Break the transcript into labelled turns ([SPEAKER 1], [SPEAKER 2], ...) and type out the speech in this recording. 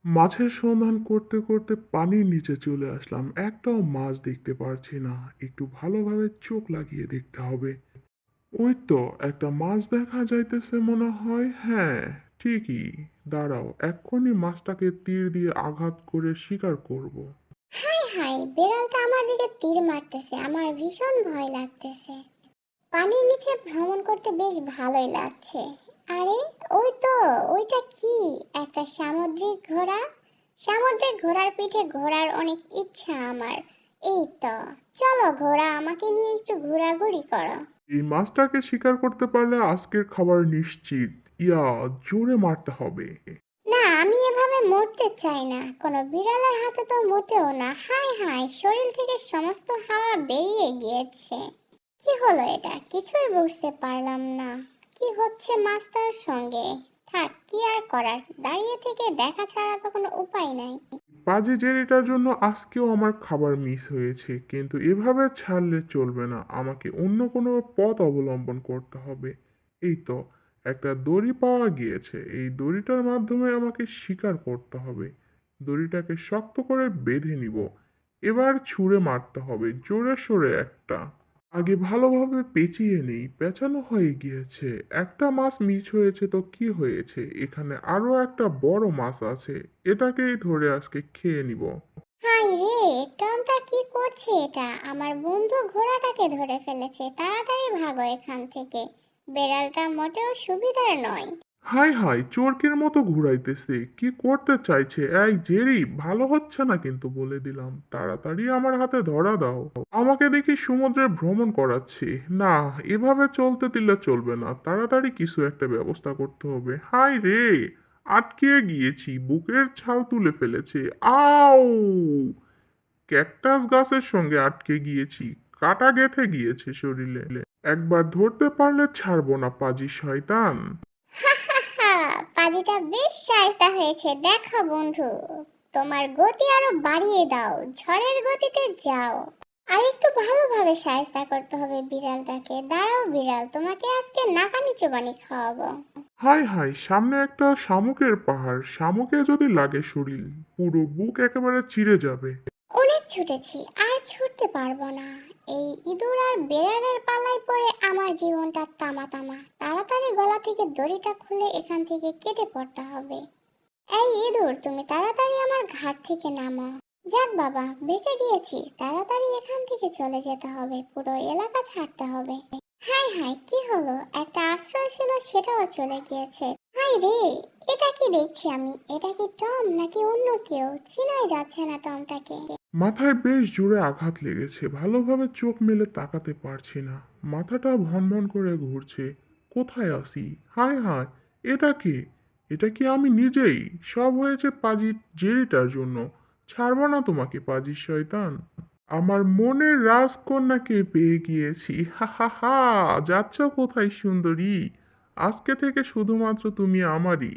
[SPEAKER 1] মাছের সন্ধান করতে করতে পানির নিচে চলে আসলাম, একটাও মাছ দেখতে পারছি না। একটু ভালোভাবে চোখ লাগিয়ে দেখতে হবে। ওই তো একটা মাছ দেখা যাইতেছে মনে হয়। হ্যাঁ, ঠিকই। দাঁড়াও, এক্ষুনি মাছটাকে তীর দিয়ে আঘাত করে শিকার করব।
[SPEAKER 2] হাই হাই, বিড়ালটা আমার দিকে তীর মারতেছে, আমার ভীষণ ভয় লাগতেছে। পানির নিচে ভ্রমণ করতে বেশ ভালোই লাগছে। আরে, ওই তো, ওইটা কি? একটা সামুদ্রিক ঘোড়া। সামুদ্রিক ঘোড়ার পিঠে ঘোড়ার অনেক ইচ্ছা আমার। এই তো, চলো ঘোড়া, আমাকে নিয়ে একটু ঘোরাঘুরি করো।
[SPEAKER 1] এই মাছটাকে শিকার করতে পারলে আজকের খাবার নিশ্চিত। ইয়া, জোরে মারতে হবে।
[SPEAKER 2] না, আমি এভাবে মরতে চাই না, কোনো বিড়ালের হাতে তো মোটেও না। হাই হাই, শরীর থেকে সমস্ত হাওয়া বেরিয়ে গিয়েছে। কি হলো এটা? কিছুই বুঝতে পারলাম না। কি হচ্ছে মাস্টার সঙ্গে? থাক, কি আর করার, দাঁড়িয়ে থেকে দেখা ছাড়া তো কোনো উপায় নাই।
[SPEAKER 1] বাজে জেরিটার জন্য আজকেও আমার খাবার মিস হয়েছে, কিন্তু এভাবে ছাড়লে চলবে না। আমাকে অন্য কোনো পথ অবলম্বন করতে হবে। এই তো, একটা দড়ি পাওয়া গিয়েছে। এই দড়িটার মাধ্যমে আমাকে শিকার করতে হবে। দড়িটাকে শক্ত করে বেঁধে নিব। এবার ছুঁড়ে মারতে হবে জোরে সোরে একটা। আগে ভালোভাবে পেঁচিয়ে নেই, পেঁচানো হয়ে গিয়েছে। একটা মাছ মিস হয়েছে তো কি হয়েছে, এখানে আরো একটা বড় মাছ আছে। এটাকেই ধরে আজকে খেয়ে নিব।
[SPEAKER 2] হাই রে, টমটা কি করছে এটা? আমার বন্ধু ঘোড়াটাকে ধরে ফেলেছে, তাড়াতাড়ি ভাগো এখান থেকে। বেড়ালটা মোটেও সুবিধার নয়।
[SPEAKER 1] হাই হাই, চোরকের মতো ঘুরাইতেছে। কি করতে চাইছে? এই জেরি, ভালো হচ্ছে না কিন্তু, বলে দিলাম। তাড়াতাড়ি আমার হাতে ধরা দাও। আমাকে দেখি সমুদ্রে ভ্রমণ করাচ্ছি। না, এভাবে চলতে দিলে চলবে না। তাড়াতাড়ি কিছু একটা ব্যবস্থা করতে হবে। হাই রে, আটকে গিয়েছি, বুকের ছাল তুলে ফেলেছে। আউ! ক্যাকটাস গাছের সঙ্গে আটকে গিয়েছি। কাটা গেঁথে গিয়েছে শরীরে। একবার ধরতে পারলে ছাড়বো না, পাজি শয়তান।
[SPEAKER 2] হা হা হা, পাজিটা বেশ শায়েস্তা হয়েছে। দেখো বন্ধু, তোমার গতি আরো বাড়িয়ে দাও, ঝড়ের গতিতে যাও। আর একটু ভালোভাবে শায়েস্তা করতে হবে বিড়ালটাকে। দাঁড়াও বিড়াল, তোমাকে আজকে নাকানি চোবানি খাওয়াবো।
[SPEAKER 1] হাই হাই, সামনে একটা শামুকের পাহাড়। শামুকে যদি লাগে শরীর, পুরো বুক একেবারে চিড়ে যাবে।
[SPEAKER 2] অনেক ছুটেছি, আর ছুটতে পারবো না। এই ইঁদুর আর বেড়ালের পালায় পড়ে আমার জীবনটা তামা তামা। তাড়াতাড়ি গলা থেকে দড়িটা খুলে এখান থেকে কেটে পড়তে হবে। এই ইঁদুর, তুমি তাড়াতাড়ি আমার ঘাট থেকে নামো। যাক বাবা, বেঁচে গিয়েছি। তাড়াতাড়ি এখান থেকে চলে যেতে হবে, পুরো এলাকা ছাড়তে হবে। হাই হাই, কি হলো? একটা আশ্রয় ছিল, সেটাও চলে গিয়েছে। হাই রে, এটা কি দেখছি আমি? এটা কি টম নাকি অন্য কেউ? চিনাই যাচ্ছে না টমটাকে।
[SPEAKER 1] মাথায় বেশ জোরে আঘাত লেগেছে, ভালোভাবে চোখ মেলে তাকাতে পারছি না। মাথাটা ভনভন করে ঘুরছে। কোথায় আসি? হাই হাই, এটা কে? এটা কি আমি নিজেই? সব হয়েছে পাজি জেরিটার জন্য। ছাড়বো না তোমাকে, পাজি শয়তান। আমার মনের রাজকন্যাকে পেয়ে গিয়েছি। হা হা হা! যাচ্ছ কোথায় সুন্দরী? আজকে থেকে শুধুমাত্র তুমি আমারই।